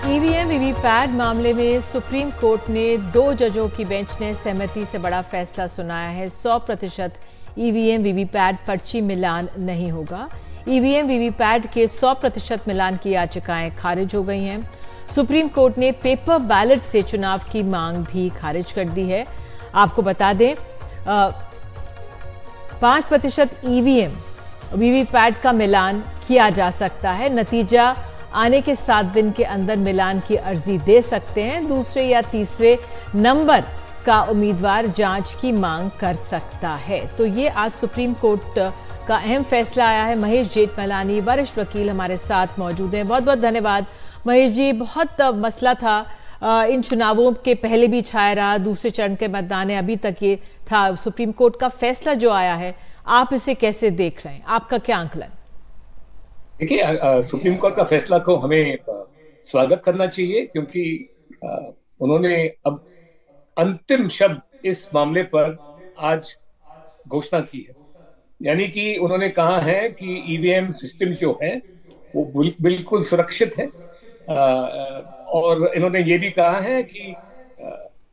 EVM VVPAT मामले में supreme court ने 2 जजों की बेंच ने सहमति से बड़ा फैसला सुनाया है। 100% ईवीएम वीवीपैट पर्ची मिलान नहीं होगा। ईवीएम वीवीपैट के 100% मिलान की याचिकाएं खारिज हो गई हैं। सुप्रीम कोर्ट ने पेपर बैलेट से चुनाव की मांग भी खारिज कर दी है। आपको बता दें 5% ईवीएम वीवीपैट का मिलान किया जा सकता है। नतीजा आने के 7 दिन के अंदर मिलान की अर्जी दे सकते हैं। दूसरे या तीसरे नंबर का उम्मीदवार जांच की मांग कर सकता है। तो ये आज सुप्रीम कोर्ट का अहम फैसला आया है। महेश जेठमलानी वरिष्ठ वकील हमारे साथ मौजूद हैं। बहुत बहुत धन्यवाद महेश जी। बहुत मसला था इन चुनावों के पहले भी छाया रहा, दूसरे चरण के मतदान है, अभी तक ये था। सुप्रीम कोर्ट का फैसला जो आया है, आप इसे कैसे देख रहे हैं? आपका क्या आंकलन? देखिए, सुप्रीम कोर्ट का फैसला को हमें स्वागत करना चाहिए, क्योंकि उन्होंने अब अंतिम शब्द इस मामले पर आज घोषणा की है। यानी कि उन्होंने कहा है कि ईवीएम सिस्टम जो है वो बिल्कुल सुरक्षित है। और इन्होंने ये भी कहा है कि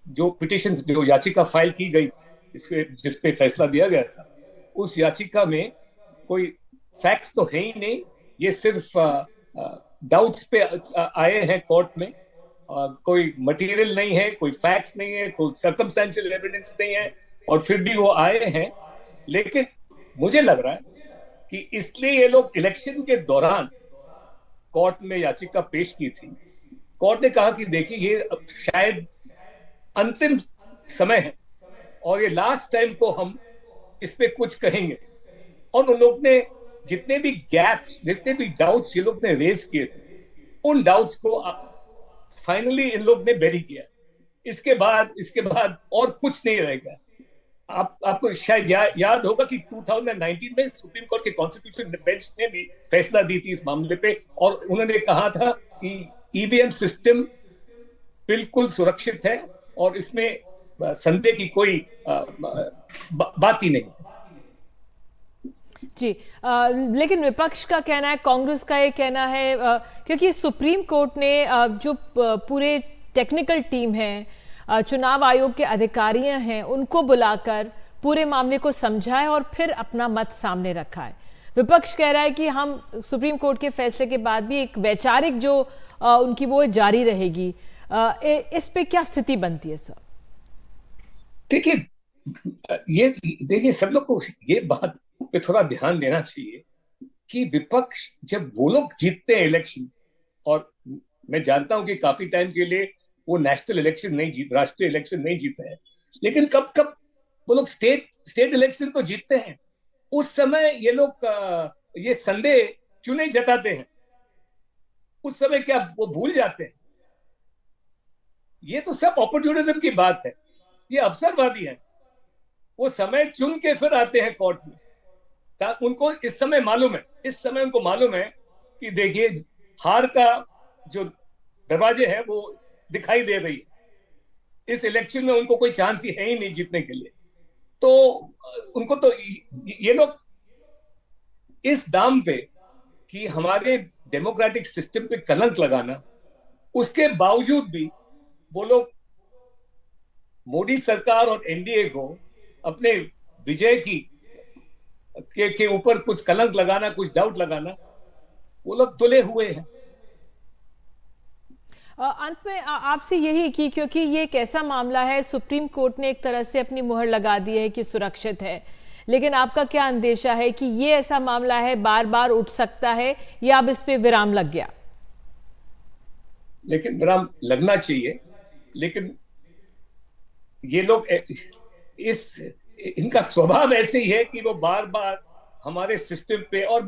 जो पिटीशन, जो याचिका फाइल की गई जिस पे फैसला दिया गया था, उस याचिका में कोई फैक्ट्स तो है ही नहीं। ये सिर्फ डाउट्स पे आए हैं कोर्ट में। कोई मटेरियल नहीं है, कोई फैक्ट्स नहीं है, कोई सर्कमस्टेंशियल एविडेंस नहीं है, और फिर भी वो आए हैं। लेकिन मुझे लग रहा है कि इसलिए ये लोग इलेक्शन के दौरान कोर्ट में याचिका पेश की थी। कोर्ट ने कहा कि देखिए, ये अब शायद अंतिम समय है और ये लास्ट टाइम को हम इस पे कुछ कहेंगे। और उन लोग ने जितने भी गैप्स, जितने भी डाउट्स ये लोग ने रेज किए थे, उन डाउट्स को फाइनली इन लोग ने बेरी किया। इसके बाद और कुछ नहीं रहेगा। आपको शायद याद होगा कि 2019 में सुप्रीम कोर्ट के कॉन्स्टिट्यूशन बेंच ने भी फैसला दी थी इस मामले पे, और उन्होंने कहा था कि ईवीएम सिस्टम बिल्कुल सुरक्षित है और इसमें संदेह की कोई बात ही नहीं। जी, लेकिन विपक्ष का कहना है, कांग्रेस का ये कहना है, क्योंकि सुप्रीम कोर्ट ने जो पूरे टेक्निकल टीम है, चुनाव आयोग के अधिकारी हैं, उनको बुलाकर पूरे मामले को समझा है और फिर अपना मत सामने रखा है। विपक्ष कह रहा है कि हम सुप्रीम कोर्ट के फैसले के बाद भी एक वैचारिक जो उनकी वो जारी रहेगी। इस पे क्या स्थिति बनती है सर? देखिए सब लोग को ये बात पे थोड़ा ध्यान देना चाहिए कि विपक्ष, जब वो लोग जीतते हैं इलेक्शन, और मैं जानता हूं कि काफी टाइम के लिए वो नेशनल इलेक्शन नहीं जीत, राष्ट्रीय इलेक्शन नहीं जीते हैं, लेकिन कब कब वो लोग स्टेट इलेक्शन तो जीतते हैं। उस समय ये लोग ये संदेह क्यों नहीं जताते हैं? उस समय क्या वो भूल जाते हैं? ये तो सब अपॉर्चुनिज्म की बात है, ये अवसरवादी है। वो समय चुन के फिर आते हैं कोर्ट में। उनको इस समय उनको मालूम है कि देखिए, हार का जो दरवाजे हैं वो दिखाई दे रही है। इस इलेक्शन में उनको कोई चांस ही है ही नहीं जीतने के लिए। तो उनको तो ये लोग इस दाम पे कि हमारे डेमोक्रेटिक सिस्टम पे कलंक लगाना, उसके बावजूद भी वो लोग मोदी सरकार और एनडीए को अपने विजय के ऊपर कुछ कलंक लगाना, कुछ डाउट लगाना, वो लोग तुले हुए हैं। अंत में आपसे यही कि क्योंकि ये एक ऐसा मामला है, सुप्रीम कोर्ट ने एक तरह से अपनी मुहर लगा दी है कि सुरक्षित है, लेकिन आपका क्या अंदेशा है कि ये ऐसा मामला है, बार बार उठ सकता है, या अब इस पे विराम लग गया? लेकिन विराम लगना चाहिए। लेकिन ये लोग इनका स्वभाव ऐसे ही है कि वो बार बार हमारे सिस्टम पे, और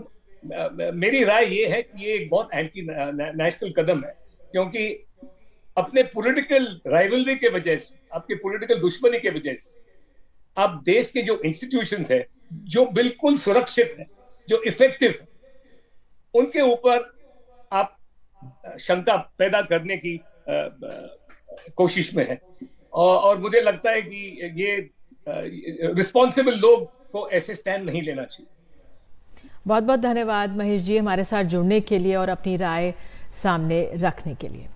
मेरी राय ये है कि ये एक बहुत एंटी नेशनल कदम है, क्योंकि अपने पॉलिटिकल राइवलरी के वजह से, आपके पॉलिटिकल दुश्मनी के वजह से, आप देश के जो इंस्टीट्यूशंस है, जो बिल्कुल सुरक्षित है, जो इफेक्टिव है, उनके ऊपर आप शंका पैदा करने की कोशिश में है। और मुझे लगता है कि ये रिस्पॉन्सिबल लोग को ऐसे स्टैंड नहीं लेना चाहिए। बहुत बहुत धन्यवाद महेश जी, हमारे साथ जुड़ने के लिए और अपनी राय सामने रखने के लिए।